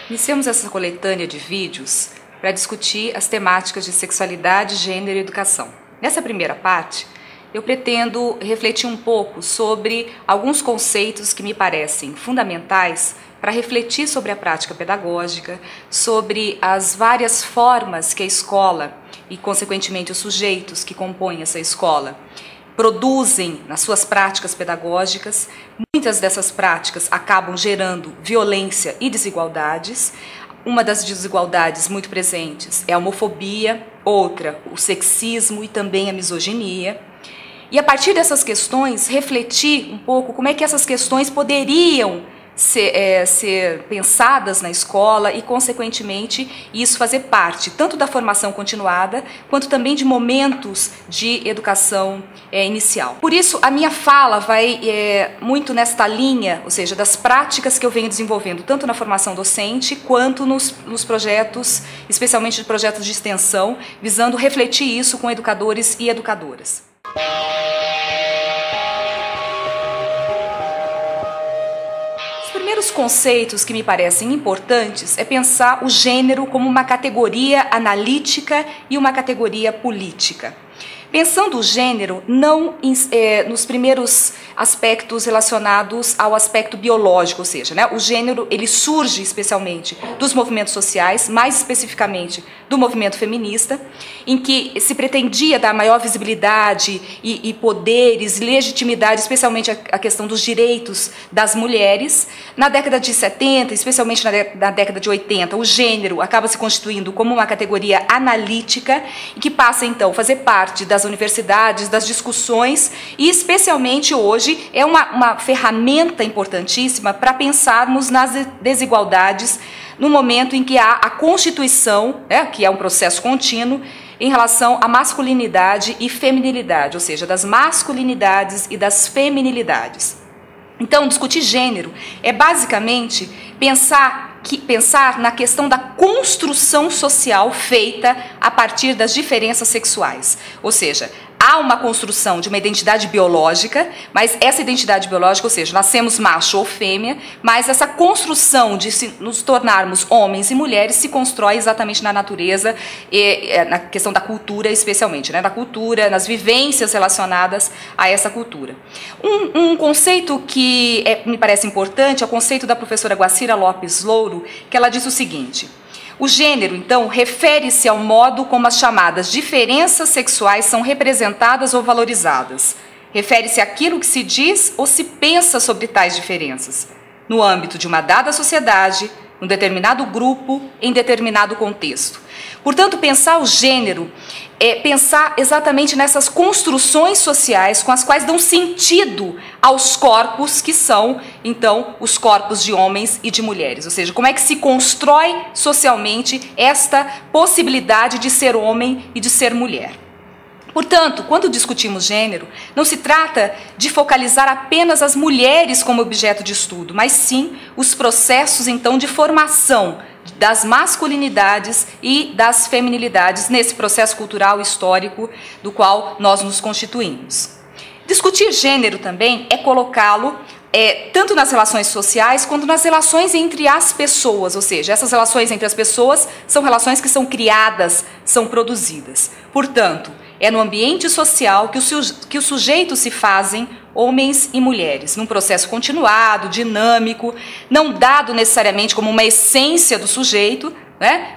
Iniciamos essa coletânea de vídeos para discutir as temáticas de sexualidade, gênero e educação. Nessa primeira parte, eu pretendo refletir um pouco sobre alguns conceitos que me parecem fundamentais para refletir sobre a prática pedagógica, sobre as várias formas que a escola e, consequentemente, os sujeitos que compõem essa escola produzem nas suas práticas pedagógicas. Muitas dessas práticas acabam gerando violência e desigualdades. Uma das desigualdades muito presentes é a homofobia, outra, o sexismo e também a misoginia. E a partir dessas questões, refletir um pouco como é que essas questões poderiam ser pensadas na escola e, consequentemente, isso fazer parte tanto da formação continuada quanto também de momentos de educação inicial. Por isso, a minha fala vai muito nesta linha, ou seja, das práticas que eu venho desenvolvendo tanto na formação docente quanto nos projetos, especialmente de projetos de extensão, visando refletir isso com educadores e educadoras. Os primeiros conceitos que me parecem importantes é pensar o gênero como uma categoria analítica e uma categoria política. Pensando o gênero não nos primeiros aspectos relacionados ao aspecto biológico, ou seja, o gênero ele surge especialmente dos movimentos sociais, mais especificamente do movimento feminista, em que se pretendia dar maior visibilidade e poderes, legitimidade, especialmente a questão dos direitos das mulheres. Na década de 70, especialmente na década de 80, o gênero acaba se constituindo como uma categoria analítica e que passa então a fazer parte das universidades, das discussões e especialmente hoje é uma ferramenta importantíssima para pensarmos nas desigualdades no momento em que há a constituição, que é um processo contínuo, em relação à masculinidade e feminilidade, ou seja, das masculinidades e das feminilidades. Então, discutir gênero é basicamente pensar na questão da construção social feita a partir das diferenças sexuais, ou seja, há uma construção de uma identidade biológica, mas essa identidade biológica, ou seja, nascemos macho ou fêmea, mas essa construção de nos tornarmos homens e mulheres se constrói exatamente na natureza e na questão da cultura especialmente, na cultura, nas vivências relacionadas a essa cultura. Um conceito que me parece importante é o conceito da professora Guacira Lopes Louro, que ela diz o seguinte: o gênero, então, refere-se ao modo como as chamadas diferenças sexuais são representadas ou valorizadas. Refere-se àquilo que se diz ou se pensa sobre tais diferenças, no âmbito de uma dada sociedade, num determinado grupo, em determinado contexto. Portanto, pensar o gênero é pensar exatamente nessas construções sociais com as quais dão sentido aos corpos que são, então, os corpos de homens e de mulheres. Ou seja, como é que se constrói socialmente esta possibilidade de ser homem e de ser mulher. Portanto, quando discutimos gênero, não se trata de focalizar apenas as mulheres como objeto de estudo, mas sim os processos, então, de formação das masculinidades e das feminilidades nesse processo cultural histórico do qual nós nos constituímos. Discutir gênero também é colocá-lo tanto nas relações sociais quanto nas relações entre as pessoas, ou seja, essas relações entre as pessoas são relações que são criadas, são produzidas. Portanto, é no ambiente social que os sujeitos se fazem homens e mulheres, num processo continuado, dinâmico, não dado necessariamente como uma essência do sujeito,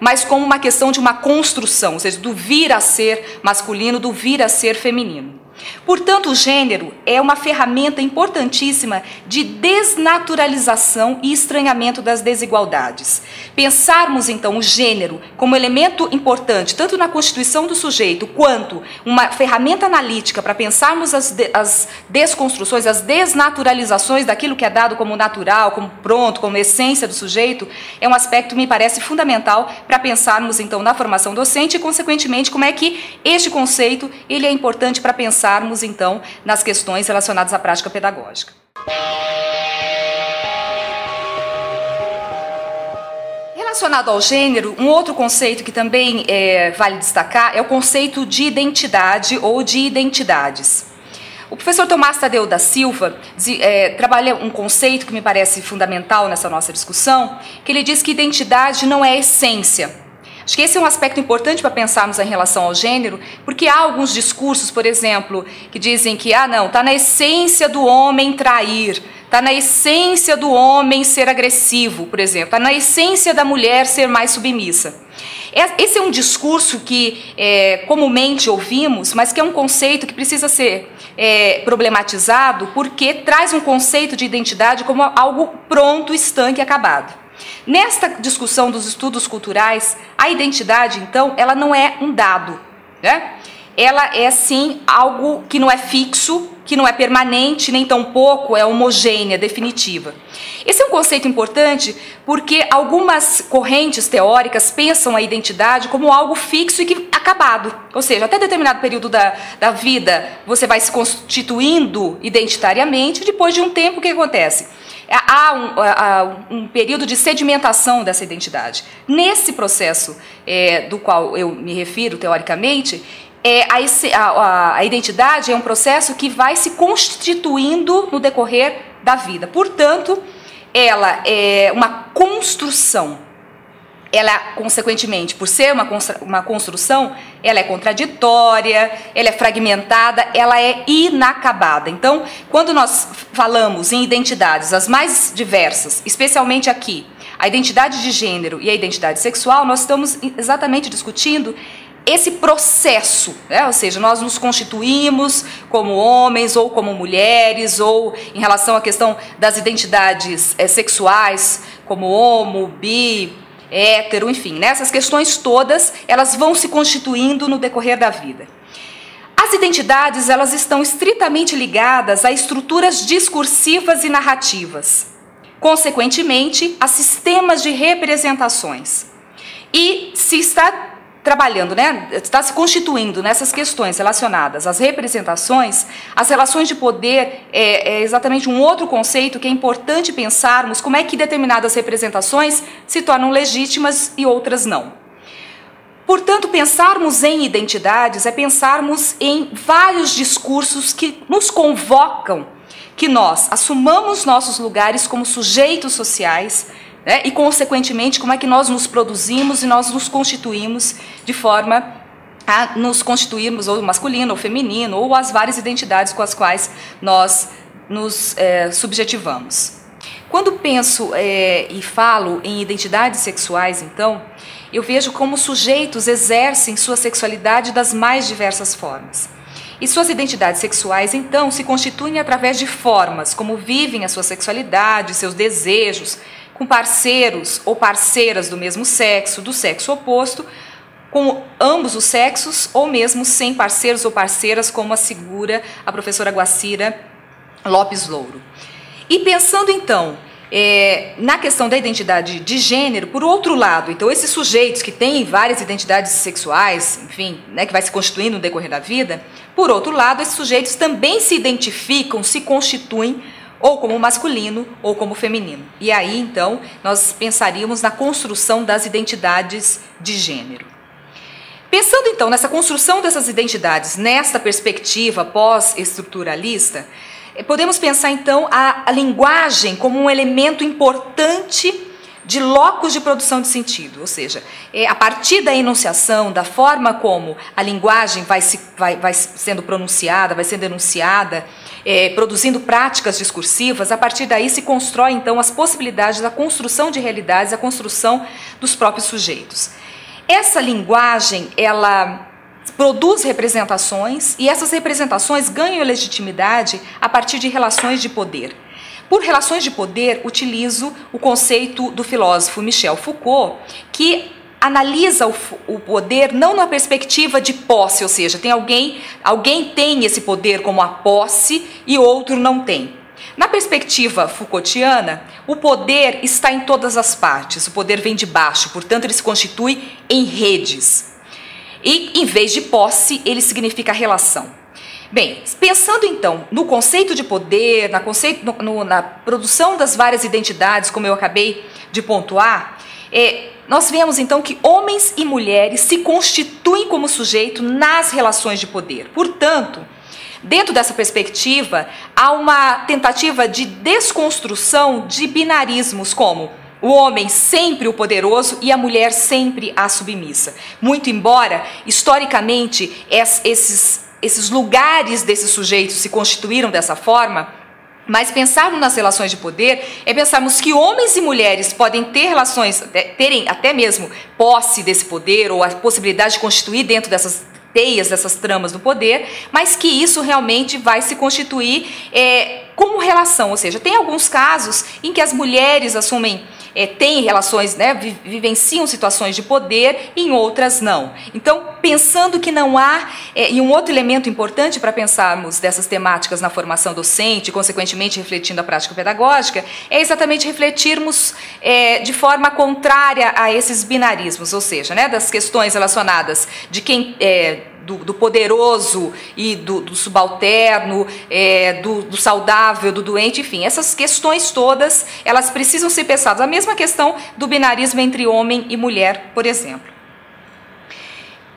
mas como uma questão de uma construção, ou seja, do vir a ser masculino, do vir a ser feminino. Portanto, o gênero é uma ferramenta importantíssima de desnaturalização e estranhamento das desigualdades. Pensarmos, então, o gênero como elemento importante, tanto na constituição do sujeito, quanto uma ferramenta analítica para pensarmos as desconstruções, as desnaturalizações daquilo que é dado como natural, como pronto, como essência do sujeito, é um aspecto que me parece fundamental para pensarmos, então, na formação docente e, consequentemente, como é que este conceito ele é importante para pensarmos, então, nas questões relacionadas à prática pedagógica. Relacionado ao gênero, um outro conceito que também vale destacar é o conceito de identidade ou de identidades. O professor Tomás Tadeu da Silva trabalha um conceito que me parece fundamental nessa nossa discussão, que ele diz que identidade não é essência. Acho que esse é um aspecto importante para pensarmos em relação ao gênero, porque há alguns discursos, por exemplo, que dizem que, não, está na essência do homem trair, está na essência do homem ser agressivo, por exemplo, está na essência da mulher ser mais submissa. Esse é um discurso que comumente ouvimos, mas que é um conceito que precisa ser problematizado, porque traz um conceito de identidade como algo pronto, estanque e acabado. Nesta discussão dos estudos culturais, a identidade, então, ela não é um dado, né? Ela é, sim, algo que não é fixo, que não é permanente, nem tampouco é homogênea, definitiva. Esse é um conceito importante porque algumas correntes teóricas pensam a identidade como algo fixo e que acabado. Ou seja, até determinado período da vida você vai se constituindo identitariamente, e depois de um tempo o que acontece? Há um período de sedimentação dessa identidade. Nesse processo do qual eu me refiro teoricamente, a identidade é um processo que vai se constituindo no decorrer da vida. Portanto, ela é uma construção. Ela, consequentemente, por ser uma construção, ela é contraditória, ela é fragmentada, ela é inacabada. Então, quando nós falamos em identidades as mais diversas, especialmente aqui, a identidade de gênero e a identidade sexual, nós estamos exatamente discutindo esse processo, né? Ou seja, nós nos constituímos como homens ou como mulheres, ou em relação à questão das identidades sexuais, como homo, bi, hétero, enfim, né? Essas questões todas, elas vão se constituindo no decorrer da vida. As identidades, elas estão estritamente ligadas a estruturas discursivas e narrativas, consequentemente, a sistemas de representações. E se está trabalhando, né, está se constituindo nessas questões relacionadas às representações, as relações de poder é exatamente um outro conceito que é importante pensarmos como é que determinadas representações se tornam legítimas e outras não. Portanto, pensarmos em identidades é pensarmos em vários discursos que nos convocam que nós assumamos nossos lugares como sujeitos sociais, né, e, consequentemente, como é que nós nos produzimos e nós nos constituímos de forma a nos constituirmos ou masculino ou feminino ou as várias identidades com as quais nós nos subjetivamos. Quando penso e falo em identidades sexuais, então, eu vejo como sujeitos exercem sua sexualidade das mais diversas formas. E suas identidades sexuais, então, se constituem através de formas como vivem a sua sexualidade, seus desejos, com parceiros ou parceiras do mesmo sexo, do sexo oposto, com ambos os sexos, ou mesmo sem parceiros ou parceiras, como assegura a professora Guacira Lopes Louro. E pensando, então, na questão da identidade de gênero, por outro lado, então esses sujeitos que têm várias identidades sexuais, enfim, né, que vai se constituindo no decorrer da vida, por outro lado, esses sujeitos também se identificam, se constituem ou como masculino ou como feminino. E aí, então, nós pensaríamos na construção das identidades de gênero. Pensando, então, nessa construção dessas identidades, nesta perspectiva pós-estruturalista, podemos pensar, então, a linguagem como um elemento importante de locus de produção de sentido, ou seja, a partir da enunciação, da forma como a linguagem vai sendo pronunciada, vai sendo enunciada, produzindo práticas discursivas, a partir daí se constrói, então, as possibilidades da construção de realidades, a construção dos próprios sujeitos. Essa linguagem, ela produz representações e essas representações ganham legitimidade a partir de relações de poder. Por relações de poder, utilizo o conceito do filósofo Michel Foucault, que analisa o poder não na perspectiva de posse, ou seja, alguém tem esse poder como a posse e outro não tem. Na perspectiva Foucaultiana, o poder está em todas as partes, o poder vem de baixo, portanto ele se constitui em redes. E em vez de posse, ele significa relação. Bem, pensando então no conceito de poder, na produção das várias identidades, como eu acabei de pontuar, nós vemos então que homens e mulheres se constituem como sujeito nas relações de poder. Portanto, Dentro dessa perspectiva, há uma tentativa de desconstrução de binarismos como o homem sempre o poderoso e a mulher sempre a submissa. Muito embora, historicamente, esses lugares desses sujeitos se constituíram dessa forma, mas pensarmos nas relações de poder é pensarmos que homens e mulheres podem ter relações, terem até mesmo posse desse poder ou a possibilidade de constituir dentro dessas teias, dessas tramas do poder, mas que isso realmente vai se constituir como relação, ou seja, tem alguns casos em que as mulheres assumem, têm relações, né, vivenciam situações de poder, em outras não. Então, pensando que não há, e um outro elemento importante para pensarmos dessas temáticas na formação docente, e consequentemente refletindo a prática pedagógica, é exatamente refletirmos de forma contrária a esses binarismos, ou seja, né, das questões relacionadas de quem do poderoso e do subalterno, do saudável, do doente, enfim, essas questões todas, elas precisam ser pensadas. A mesma questão do binarismo entre homem e mulher, por exemplo.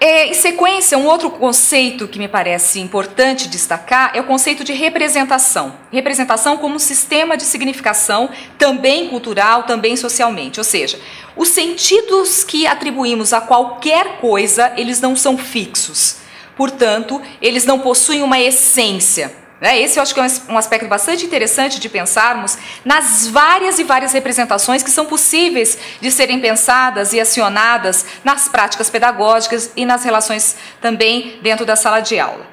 Em sequência, um outro conceito que me parece importante destacar é o conceito de representação. Representação como sistema de significação, também cultural, também socialmente. Ou seja, os sentidos que atribuímos a qualquer coisa, eles não são fixos. Portanto, eles não possuem uma essência. Esse eu acho que é um aspecto bastante interessante de pensarmos nas várias e várias representações que são possíveis de serem pensadas e acionadas nas práticas pedagógicas e nas relações também dentro da sala de aula.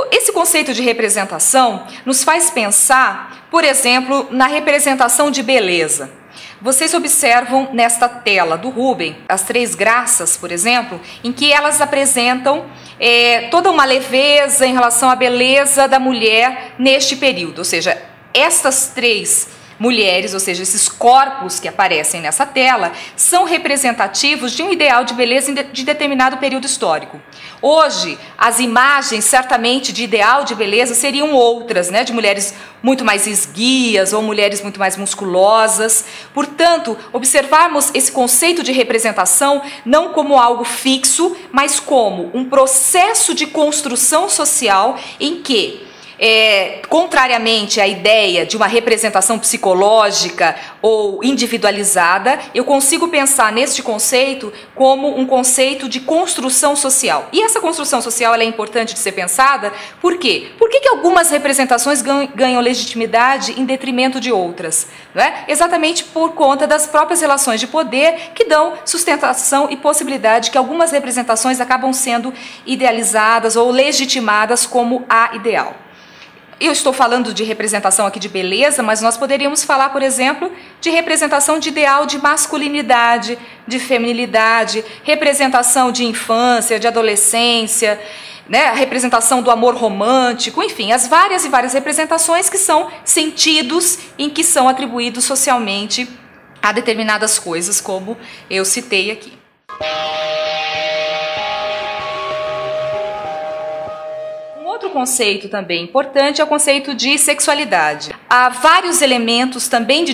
Esse conceito de representação nos faz pensar, por exemplo, na representação de beleza. Vocês observam nesta tela do Rubem as três graças, por exemplo, em que elas apresentam toda uma leveza em relação à beleza da mulher neste período. Ou seja, estas três mulheres, ou seja, esses corpos que aparecem nessa tela, são representativos de um ideal de beleza de determinado período histórico. Hoje, as imagens, certamente, de ideal de beleza seriam outras, né? De mulheres muito mais esguias ou mulheres muito mais musculosas. Portanto, observarmos esse conceito de representação não como algo fixo, mas como um processo de construção social em que, contrariamente à ideia de uma representação psicológica ou individualizada, eu consigo pensar neste conceito como um conceito de construção social. E essa construção social ela é importante de ser pensada, por quê? Por que algumas representações ganham legitimidade em detrimento de outras? Não é? Exatamente por conta das próprias relações de poder que dão sustentação e possibilidade que algumas representações acabam sendo idealizadas ou legitimadas como a ideal. Eu estou falando de representação aqui de beleza, mas nós poderíamos falar, por exemplo, de representação de ideal de masculinidade, de feminilidade, representação de infância, de adolescência, né, a representação do amor romântico, enfim, as várias e várias representações que são sentidos em que são atribuídos socialmente a determinadas coisas, como eu citei aqui. Outro conceito também importante é o conceito de sexualidade. Há vários elementos também de